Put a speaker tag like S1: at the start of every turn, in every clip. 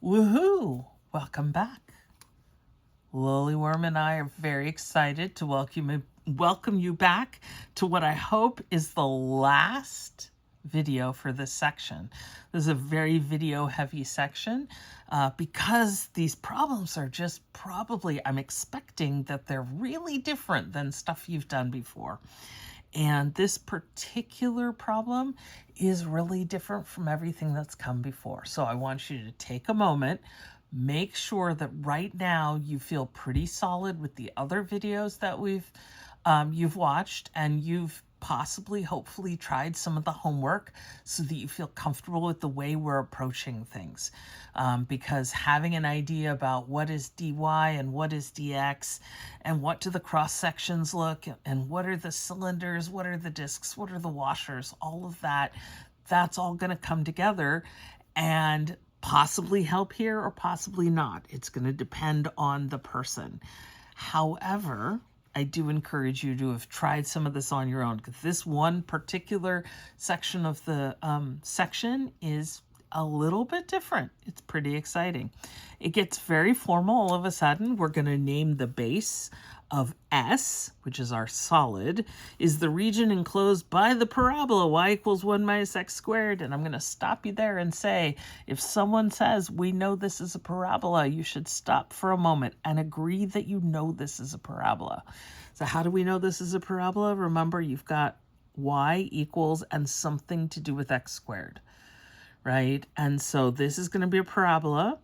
S1: Woohoo! Welcome back. Lollyworm and I are very excited to welcome you back to what I hope is the last video for this section. This is a very video heavy section because these problems are just I'm expecting that they're really different than stuff you've done before. And this particular problem is really different from everything that's come before. So I want you to take a moment, make sure that right now you feel pretty solid with the other videos that you've watched, and you've hopefully tried some of the homework so that you feel comfortable with the way we're approaching things. Because having an idea about what is dy and what is dx and what do the cross sections look and what are the cylinders, what are the discs, what are the washers, all of that's all going to come together and possibly help here or possibly not. It's going to depend on the person. However, I do encourage you to have tried some of this on your own, because this one particular section of the section is a little bit different. It's pretty exciting. It gets very formal all of a sudden. We're going to name the base of S, which is our solid, is the region enclosed by the parabola y equals 1 minus x squared. And I'm going to stop you there and say, if someone says we know this is a parabola, you should stop for a moment and agree that you know this is a parabola. So how do we know this is a parabola? Remember, you've got y equals and something to do with x squared, right? And so this is going to be a parabola.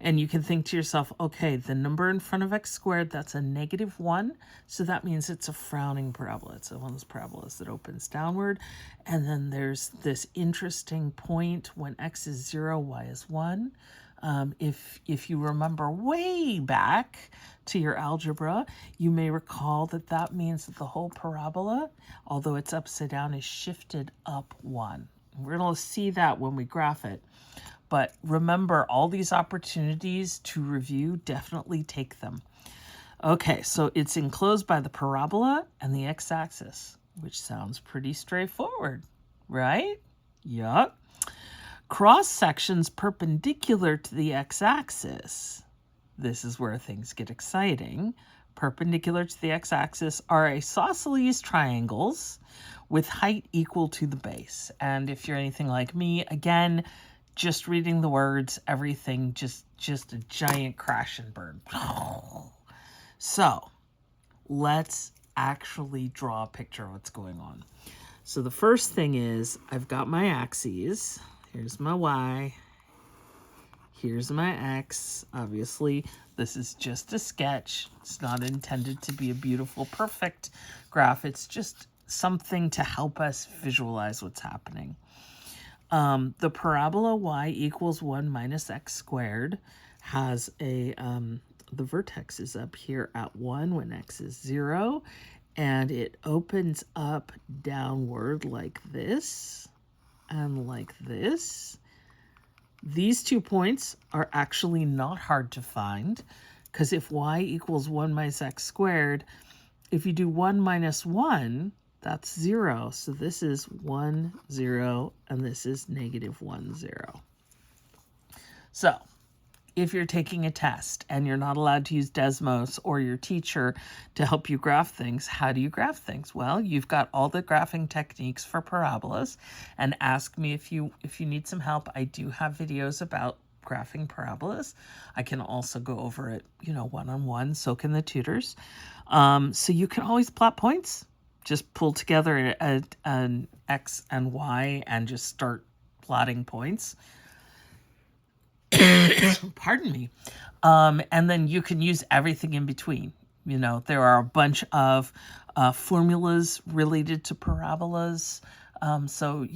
S1: And you can think to yourself, okay, the number in front of x squared, that's a -1. So that means it's a frowning parabola. It's one of those parabolas that opens downward. And then there's this interesting point when x is 0, y is 1. If you remember way back to your algebra, you may recall that means that the whole parabola, although it's upside down, is shifted up 1. We're going to see that when we graph it. But remember, all these opportunities to review, definitely take them. Okay, so it's enclosed by the parabola and the x-axis, which sounds pretty straightforward, right? Yup. Cross sections perpendicular to the x-axis. This is where things get exciting. Perpendicular to the x-axis are isosceles triangles with height equal to the base. And if you're anything like me, again, just reading the words, everything just a giant crash and burn. So let's actually draw a picture of what's going on. So the first thing is I've got my axes. Here's my y. Here's my x. Obviously, this is just a sketch. It's not intended to be a beautiful, perfect graph. It's just something to help us visualize what's happening. The parabola y equals 1 minus x squared has the vertex is up here at 1 when x is 0, and it opens up downward like this and like this. These 2 points are actually not hard to find, because if y equals 1 minus x squared, if you do 1 minus 1, that's 0. So this is 1, 0, and this is -1, 0. So if you're taking a test and you're not allowed to use Desmos or your teacher to help you graph things, how do you graph things? Well, you've got all the graphing techniques for parabolas, and ask me if you need some help. I do have videos about graphing parabolas. I can also go over it, one-on-one, so can the tutors. So you can always plot points. Just pull together an x and y and just start plotting points. Pardon me. And then you can use everything in between. There are a bunch of formulas related to parabolas. So,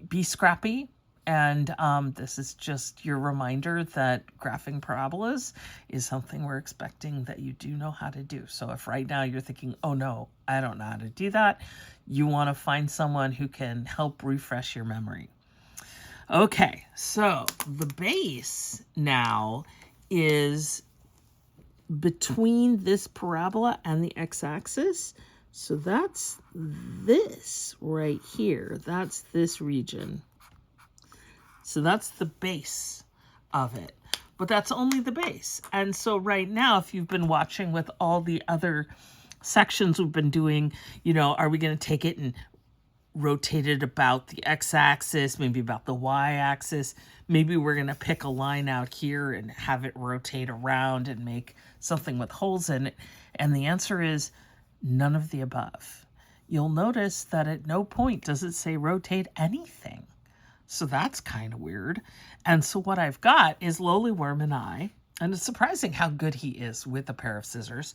S1: be scrappy. And this is just your reminder that graphing parabolas is something we're expecting that you do know how to do. So if right now you're thinking, oh no, I don't know how to do that, you want to find someone who can help refresh your memory. Okay, so the base now is between this parabola and the x-axis. So that's this right here. That's this region. So that's the base of it. but that's only the base. And so right now, if you've been watching with all the other sections we've been doing, you know, are we going to take it and rotate it about the x-axis, maybe about the y-axis? Maybe we're going to pick a line out here and have it rotate around and make something with holes in it. And the answer is none of the above. You'll notice that at no point does it say rotate anything. So that's kind of weird. And so what I've got is Lowly Worm and I, and it's surprising how good he is with a pair of scissors.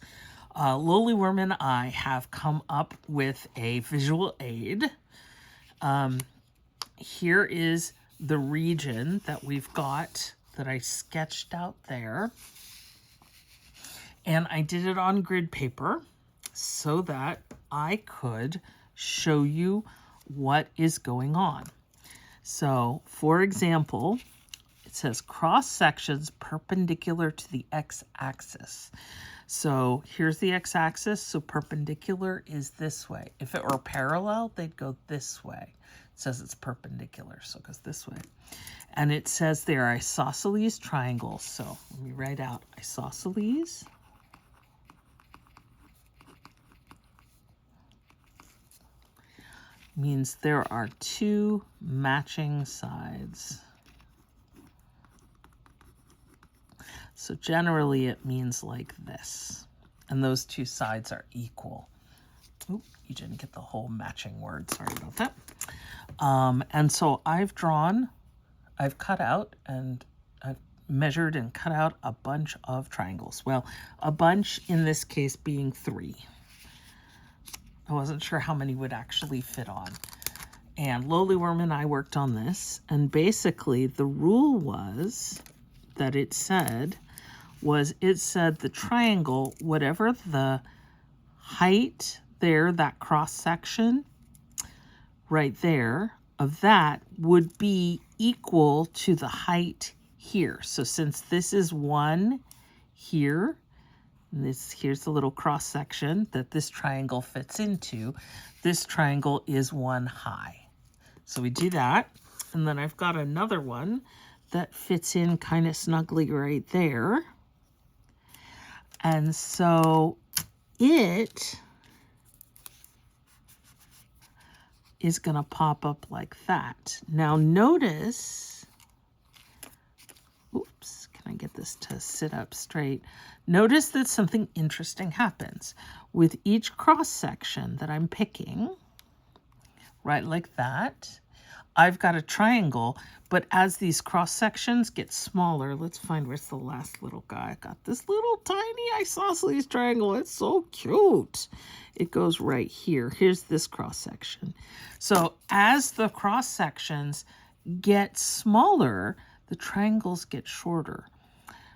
S1: Lowly Worm and I have come up with a visual aid. Here is the region that we've got that I sketched out there. And I did it on grid paper so that I could show you what is going on. So, for example, it says cross sections perpendicular to the x-axis. So here's the x-axis, so perpendicular is this way. If it were parallel, they'd go this way. It says it's perpendicular, so it goes this way. And it says there are isosceles triangles. So let me write out isosceles. Means there are two matching sides. So generally it means like this. And those two sides are equal. Oop, you didn't get the whole matching word. Sorry about that. And so I've cut out and I've measured and cut out a bunch of triangles. Well, a bunch in this case being 3. I wasn't sure how many would actually fit on. And Lowly Worm and I worked on this. And basically the rule was that it said the triangle, whatever the height there, that cross section right there of that would be equal to the height here. So since this is 1 here, and here's the little cross section that this triangle fits into, this triangle is 1 high. So we do that. And then I've got another one that fits in kind of snugly right there. And so it is going to pop up like that. Now notice, oops, can I get this to sit up straight? Notice that something interesting happens. With each cross section that I'm picking, right like that, I've got a triangle, but as these cross sections get smaller, let's find where's the last little guy. I got this little tiny isosceles triangle. It's so cute. It goes right here. Here's this cross section. So as the cross sections get smaller, the triangles get shorter.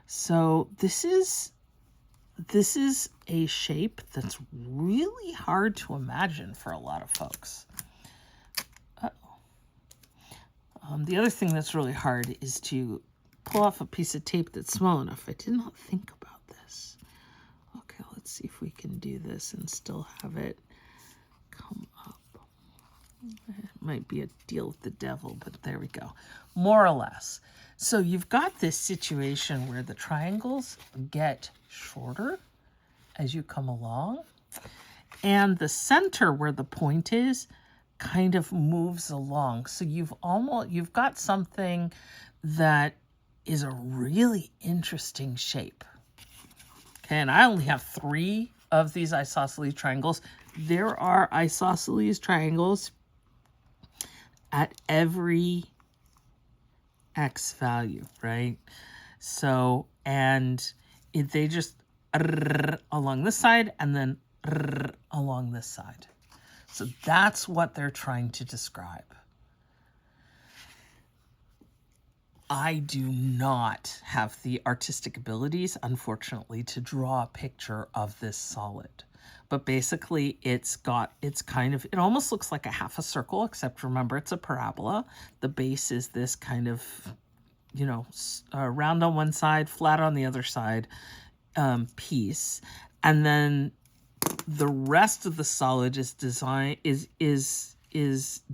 S1: So this is a shape that's really hard to imagine for a lot of folks. The other thing that's really hard is to pull off a piece of tape that's small enough. I did not think about this. Okay, let's see if we can do this and still have it come up. It might be a deal with the devil, but there we go. More or less. So you've got this situation where the triangles get shorter as you come along, and the center where the point is kind of moves along. So you've got something that is a really interesting shape. Okay, and I only have 3 of these isosceles triangles. There are isosceles triangles at every x value, right? So, and they just along this side and then along this side. So that's what they're trying to describe. I do not have the artistic abilities, unfortunately, to draw a picture of this solid. But basically it almost looks like a half a circle, except remember it's a parabola. The base is this kind of, round on one side, flat on the other side piece. And then the rest of the solid is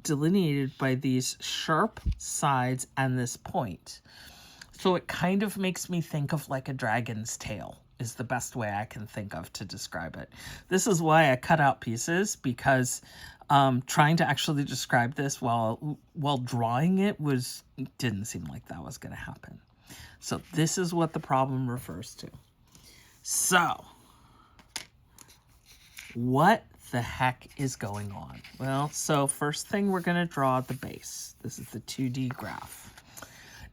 S1: delineated by these sharp sides and this point. So it kind of makes me think of like a dragon's tail is the best way I can think of to describe it. This is why I cut out pieces, because trying to actually describe this while drawing it didn't seem like that was going to happen. So this is what the problem refers to. So what the heck is going on? Well, so first thing we're going to draw the base. This is the 2D graph.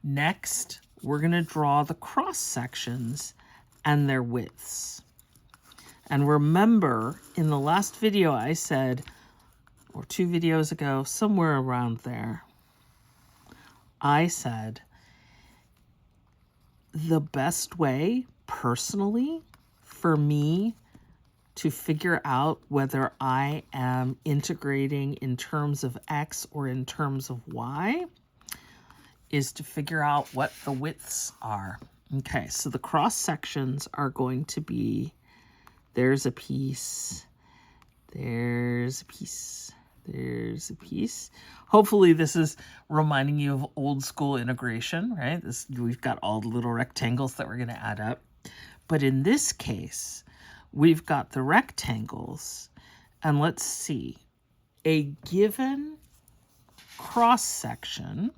S1: Next, we're going to draw the cross sections and their widths. And remember, in the last video I said, or 2 videos ago, somewhere around there, I said the best way, personally, for me to figure out whether I am integrating in terms of X or in terms of Y is to figure out what the widths are. Okay, so the cross sections are going to be, there's a piece, there's a piece, there's a piece. Hopefully this is reminding you of old school integration, right? We've got all the little rectangles that we're going to add up. But in this case, we've got the rectangles, and let's see, a given cross section.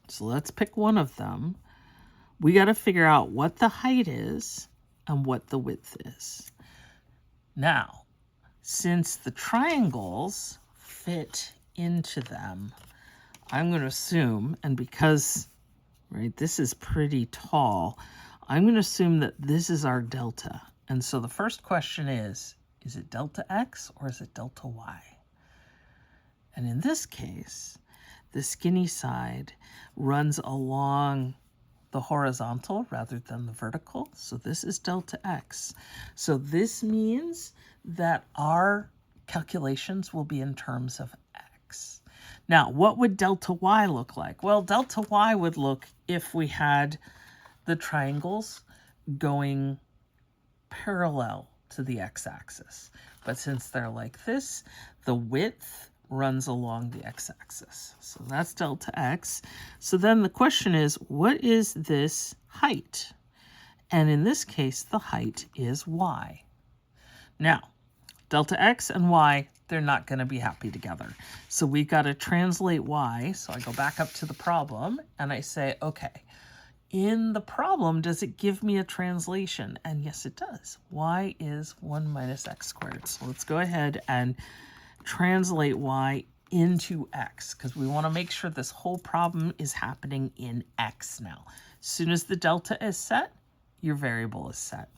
S1: So let's pick one of them. We got to figure out what the height is and what the width is. Now, since the triangles fit into them, I'm going to assume, and because, right, this is pretty tall, I'm going to assume that this is our delta. And so the first question is it delta X or is it delta Y? And in this case, the skinny side runs along the horizontal rather than the vertical. So this is delta X. So this means that our calculations will be in terms of X. Now, what would delta Y look like? Well, delta Y would look if we had the triangles going parallel to the x-axis. But since they're like this, the width runs along the x-axis. So that's delta X. So then the question is, what is this height? And in this case, the height is Y. Now, delta X and Y, they're not going to be happy together. So we've got to translate Y. So I go back up to the problem and I say, okay, in the problem, does it give me a translation? And yes, it does. Y is 1 minus x squared. So let's go ahead and translate Y into X, because we want to make sure this whole problem is happening in X now. As soon as the delta is set, your variable is set.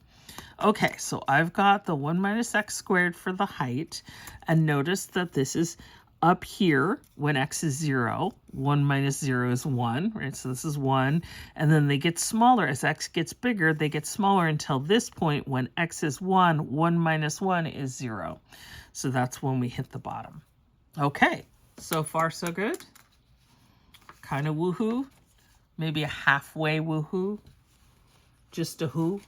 S1: Okay, so I've got the 1 minus x squared for the height, and notice that this is up here when x is 0. 1 minus 0 is 1, right? So this is 1, and then they get smaller. As x gets bigger, they get smaller until this point when x is 1, 1 minus 1 is 0. So that's when we hit the bottom. Okay, so far so good. Kind of woohoo. Maybe a halfway woohoo. Just a who.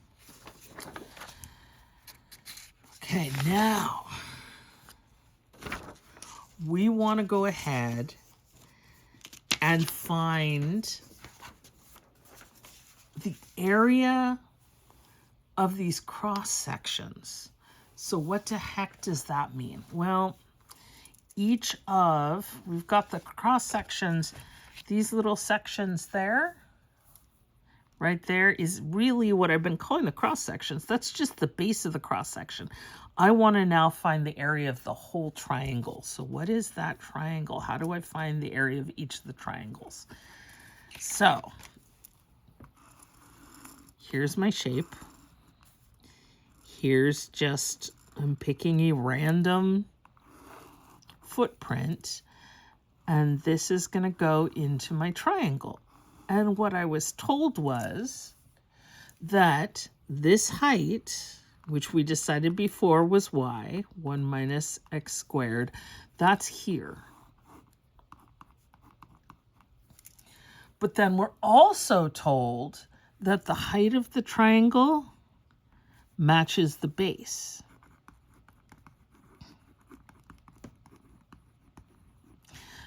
S1: Okay, now we want to go ahead and find the area of these cross sections. So what the heck does that mean? Well, we've got the cross sections, these little sections there, right there is really what I've been calling the cross sections. That's just the base of the cross section. I want to now find the area of the whole triangle. So what is that triangle? How do I find the area of each of the triangles? So here's my shape. Here's just, I'm picking a random footprint, and this is going to go into my triangle. And what I was told was that this height, which we decided before was y, 1 minus x squared, that's here. But then we're also told that the height of the triangle matches the base.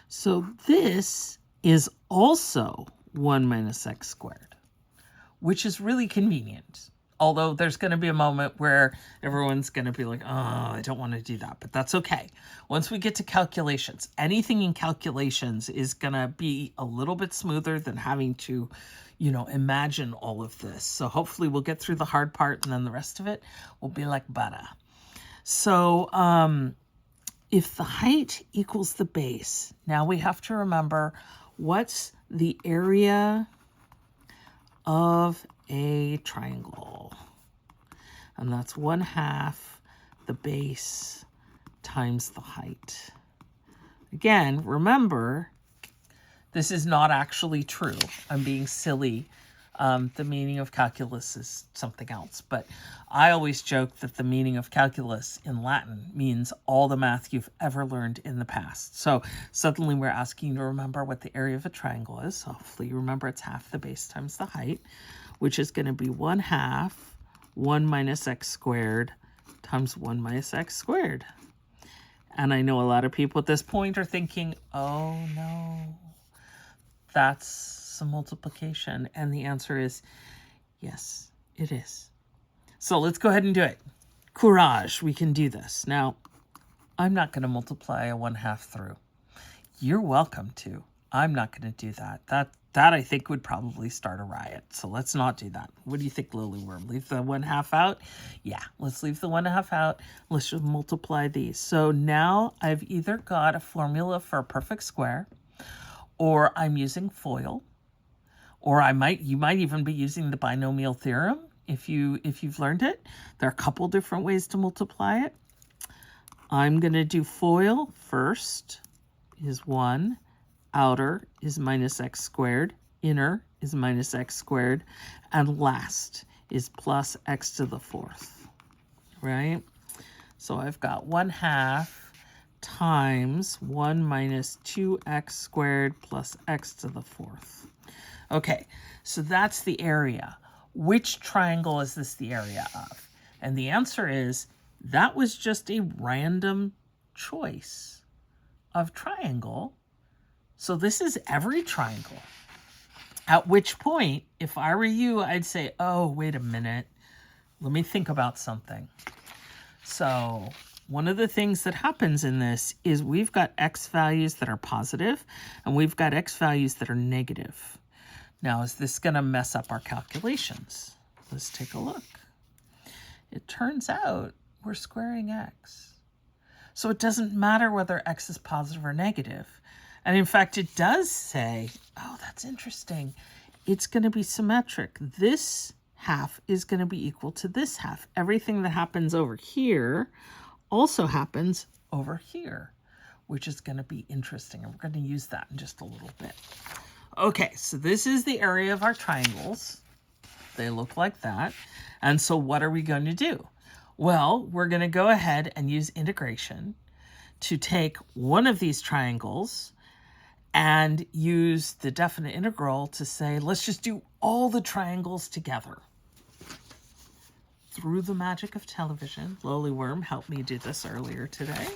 S1: So this is also 1 minus x squared, which is really convenient. Although there's going to be a moment where everyone's going to be like, oh, I don't want to do that, but that's okay. Once we get to calculations, anything in calculations is going to be a little bit smoother than having to, imagine all of this. So hopefully we'll get through the hard part and then the rest of it will be like butter. So if the height equals the base, now we have to remember what's the area of a triangle, and that's 1/2 the base times the height. Again, remember, this is not actually true. I'm being silly. The meaning of calculus is something else, but I always joke that the meaning of calculus in Latin means all the math you've ever learned in the past. So suddenly we're asking you to remember what the area of a triangle is. So hopefully you remember it's half the base times the height, which is going to be 1/2 1 minus x squared times 1 minus x squared. And I know a lot of people at this point are thinking, oh no, that's some multiplication. And the answer is, yes, it is. So let's go ahead and do it. Courage, we can do this. Now, I'm not going to multiply a 1/2 through. You're welcome to. I'm not going to do that. That I think would probably start a riot. So let's not do that. What do you think, Lily Worm? Leave the 1/2 out? Yeah, let's leave the 1/2 out. Let's just multiply these. So now I've either got a formula for a perfect square, or I'm using FOIL, or you might even be using the binomial theorem if you've learned it. There are a couple different ways to multiply it. I'm going to do FOIL. First is 1. Outer is minus x squared, inner is minus x squared, and last is plus x to the 4th, right? So I've got 1/2 times 1 minus 2x squared plus x to the 4th. Okay, so that's the area. Which triangle is this the area of? And the answer is, that was just a random choice of triangle. So this is every triangle. At which point, if I were you, I'd say, oh, wait a minute. Let me think about something. So one of the things that happens in this is we've got x values that are positive and we've got x values that are negative. Now, is this going to mess up our calculations? Let's take a look. It turns out we're squaring x. So it doesn't matter whether x is positive or negative. And in fact, it does say, oh, that's interesting. It's going to be symmetric. This half is going to be equal to this half. Everything that happens over here also happens over here, which is going to be interesting. And we're going to use that in just a little bit. Okay, so this is the area of our triangles. They look like that. And so what are we going to do? Well, we're going to go ahead and use integration to take one of these triangles and use the definite integral to say, let's just do all the triangles together. Through the magic of television, Lily Worm helped me do this earlier today.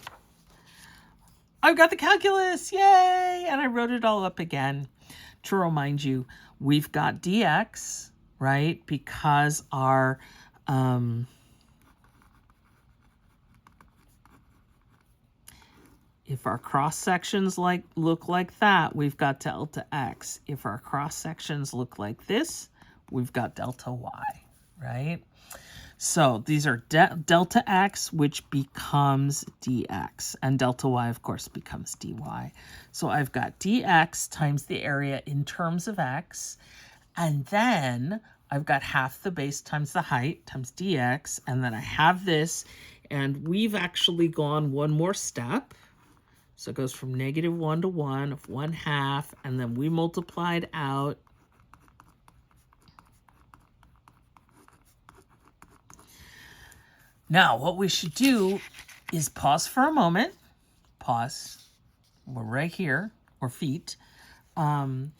S1: I've got the calculus, yay! And I wrote it all up again to remind you, we've got dx, right? Because our if our cross sections look like that, we've got delta x. If our cross sections look like this, we've got delta y, right? So these are delta x, which becomes dx, and delta y, of course, becomes dy. So I've got dx times the area in terms of x, and then I've got half the base times the height times dx, and then I have this, and we've actually gone one more step. So it goes from -1 to 1 of 1/2, and then we multiplied out. Now, what we should do is pause for a moment. Pause. We're right here, or feet. Why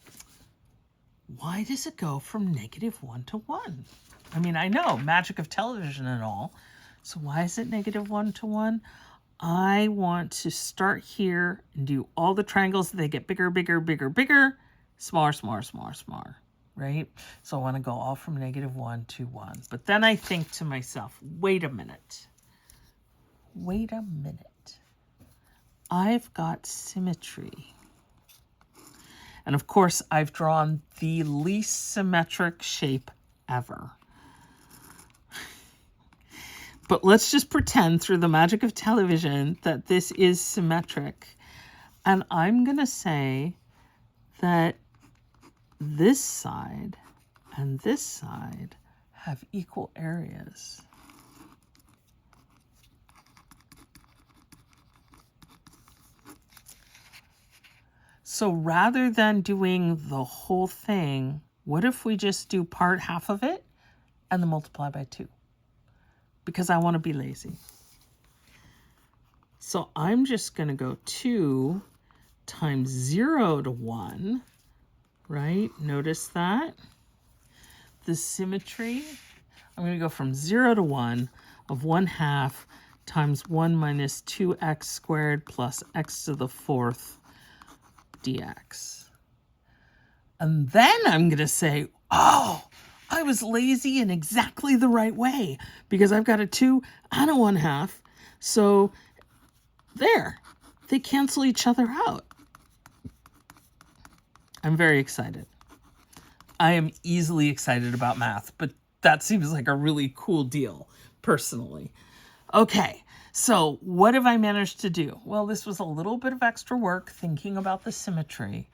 S1: does it go from -1 to 1? I mean, I know, magic of television and all. So why is it -1 to 1? I want to start here and do all the triangles. They get bigger, bigger, bigger, bigger. smaller, smaller, smaller, smaller, right? So I want to go all from -1 to 1. But then I think to myself, wait a minute. Wait a minute. I've got symmetry. And of course, I've drawn the least symmetric shape ever. But let's just pretend through the magic of television that this is symmetric. And I'm going to say that this side and this side have equal areas. So rather than doing the whole thing, what if we just do half of it and then multiply by 2? Because I want to be lazy. So I'm just going to go 2 times 0 to 1, right? Notice that. The symmetry, I'm going to go from 0 to 1 of 1/2 times 1 minus 2x squared plus x to the 4th dx. And then I'm going to say, oh, I was lazy in exactly the right way because I've got a 2 and a 1/2. So there, they cancel each other out. I'm very excited. I am easily excited about math, but that seems like a really cool deal, personally. Okay, so what have I managed to do? Well, this was a little bit of extra work thinking about the symmetry,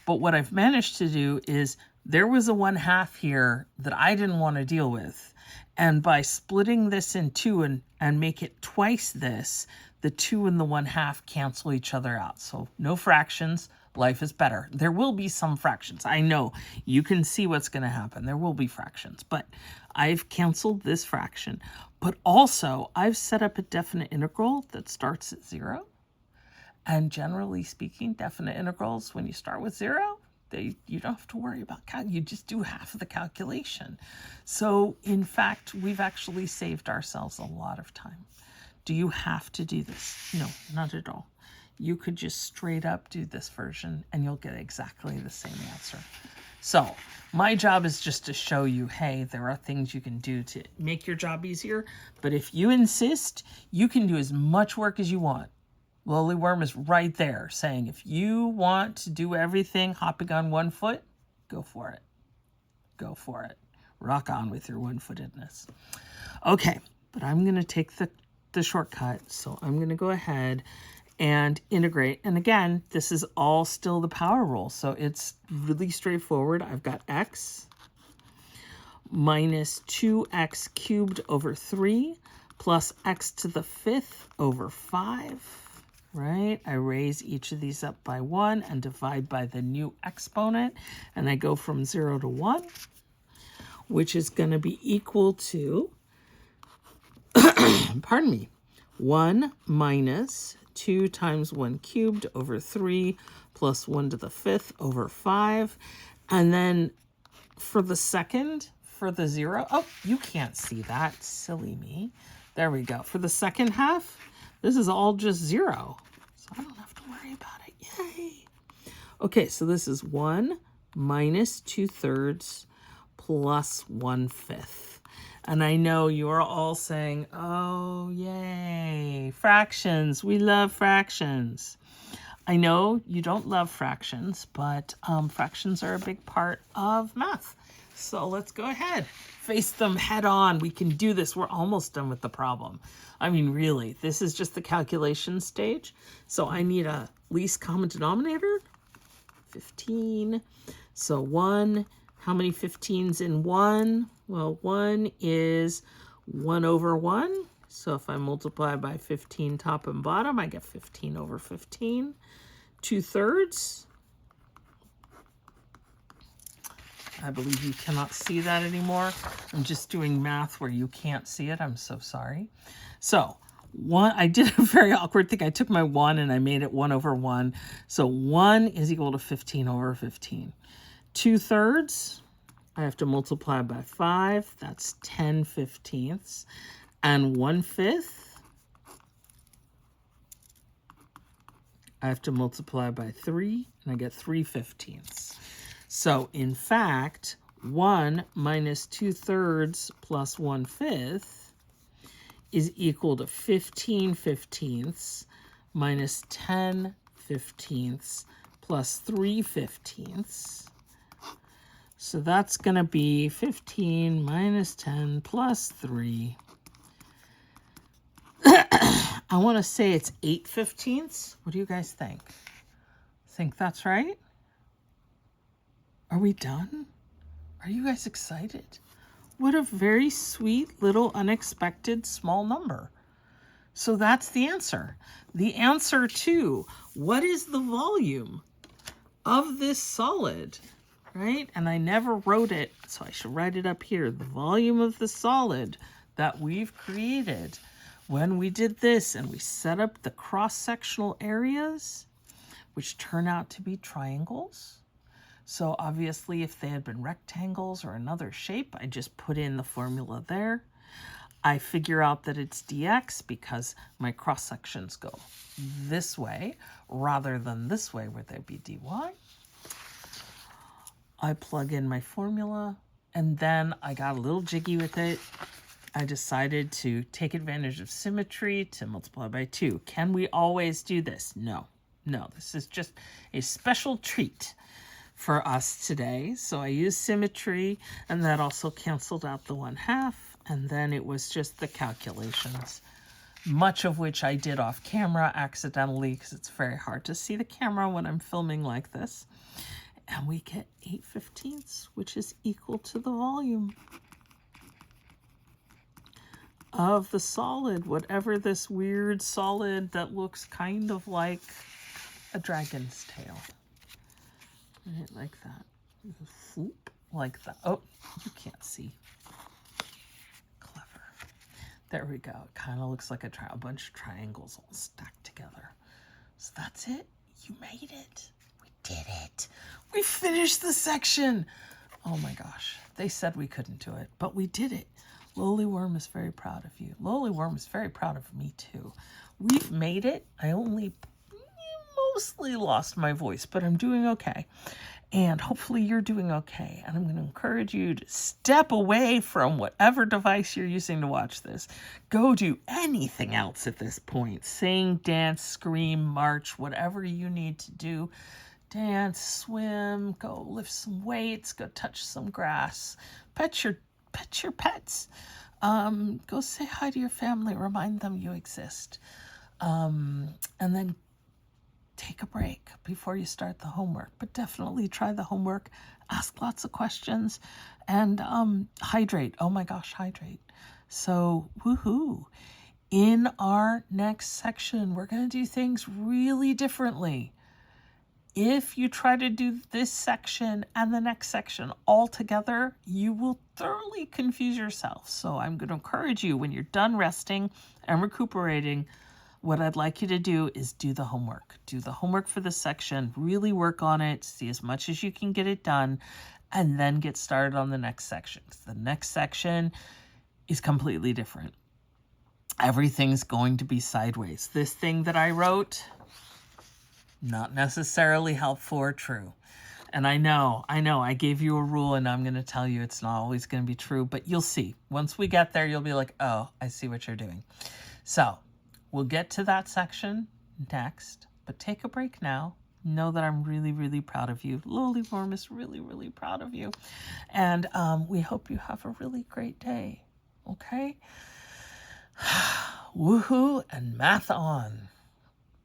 S1: but what I've managed to do is there was a 1/2 here that I didn't want to deal with, and by splitting this in 2 and make it twice this, the 2 and the 1/2 cancel each other out. So no fractions. Life is better. There will be some fractions. I know you can see what's going to happen. There will be fractions, but I've canceled this fraction. But also, I've set up a definite integral that starts at 0. And generally speaking, definite integrals, when you start with 0, you don't have to worry about you just do half of the calculation. So in fact, we've actually saved ourselves a lot of time. Do you have to do this? No, not at all. You could just straight up do this version and you'll get exactly the same answer. So my job is just to show you, hey, there are things you can do to make your job easier. But if you insist, you can do as much work as you want. Lowly Worm is right there saying, if you want to do everything hopping on 1 foot, go for it. Go for it. Rock on with your one-footedness. Okay, but I'm going to take the shortcut. So I'm going to go ahead and integrate. And again, this is all still the power rule. So it's really straightforward. I've got x minus 2x cubed over 3 plus x to the 5th over 5, right? I raise each of these up by 1 and divide by the new exponent. And I go from 0 to 1, which is going to be equal to, pardon me, 1 minus 2 times 1 cubed over 3 plus 1 to the 5th over 5. And then for the second, for the 0, oh, you can't see that, silly me. There we go. For the second half, this is all just 0. So I don't have to worry about it. Yay. Okay, so this is 1 minus 2/3 plus 1/5. And I know you're all saying, oh, yay, fractions. We love fractions. I know you don't love fractions, but fractions are a big part of math. So let's go ahead. Face them head on. We can do this. We're almost done with the problem. I mean, really, this is just the calculation stage. So I need a least common denominator, 15. So 1, how many 15s in 1? Well, 1 is 1 over 1. So if I multiply by 15 top and bottom, I get 15 over 15. 2/3. I believe you cannot see that anymore. I'm just doing math where you can't see it. I'm so sorry. So I did a very awkward thing. I took my 1 and I made it 1 over 1. So 1 is equal to 15 over 15. 2/3. I have to multiply by 5. That's 10/15. And 1/5. I have to multiply by 3, and I get 3/15.
S2: So in fact, 1 minus 2/3 plus 1/5 is equal to 15/15 minus 10/15 plus 3/15. So that's going to be 15 minus 10 plus 3. I want to say it's 8/15. What do you guys think? Think that's right? Are we done? Are you guys excited? What a very sweet little unexpected small number. So that's the answer. The answer to what is the volume of this solid, right? And I never wrote it, so I should write it up here. The volume of the solid that we've created when we did this and we set up the cross-sectional areas, which turn out to be triangles. So obviously if they had been rectangles or another shape, I just put in the formula there. I figure out that it's dx because my cross sections go this way rather than this way where they'd be dy. I plug in my formula and then I got a little jiggy with it. I decided to take advantage of symmetry to multiply by 2. Can we always do this? No, this is just a special treat for us today. So I used symmetry and that also canceled out the 1/2. And then it was just the calculations, much of which I did off camera accidentally because it's very hard to see the camera when I'm filming like this. And we get 8/15, which is equal to the volume of the solid, whatever this weird solid that looks kind of like a dragon's tail. Right, like that. Whoop, like that. Oh, you can't see. Clever. There we go. It kind of looks like a bunch of triangles all stacked together. So that's it. You made it. We did it. We finished the section. Oh my gosh. They said we couldn't do it, but we did it. Lowly Worm is very proud of you. Lowly Worm is very proud of me too. We've made it. I only mostly lost my voice, but I'm doing okay. And hopefully you're doing okay. And I'm going to encourage you to step away from whatever device you're using to watch this. Go do anything else at this point. Sing, dance, scream, march, whatever you need to do. Dance, swim, go lift some weights, go touch some grass, pet your pets. Go say hi to your family, remind them you exist. And then take a break before you start the homework, but definitely try the homework, ask lots of questions, and hydrate. Oh my gosh, hydrate. So woohoo. In our next section, we're going to do things really differently. If you try to do this section and the next section all together, you will thoroughly confuse yourself. So I'm going to encourage you, when you're done resting and recuperating, what I'd like you to do is do the homework. Do the homework for this section, really work on it, see as much as you can get it done, and then get started on the next section. The next section is completely different. Everything's going to be sideways. This thing that I wrote, not necessarily helpful or true. And I know, I gave you a rule and I'm going to tell you it's not always going to be true, but you'll see. Once we get there, you'll be like, oh, I see what you're doing. So we'll get to that section next, but take a break now. Know that I'm really, really proud of you. Lowly Worm is really, really proud of you. And we hope you have a really great day. Okay? Woohoo and math on.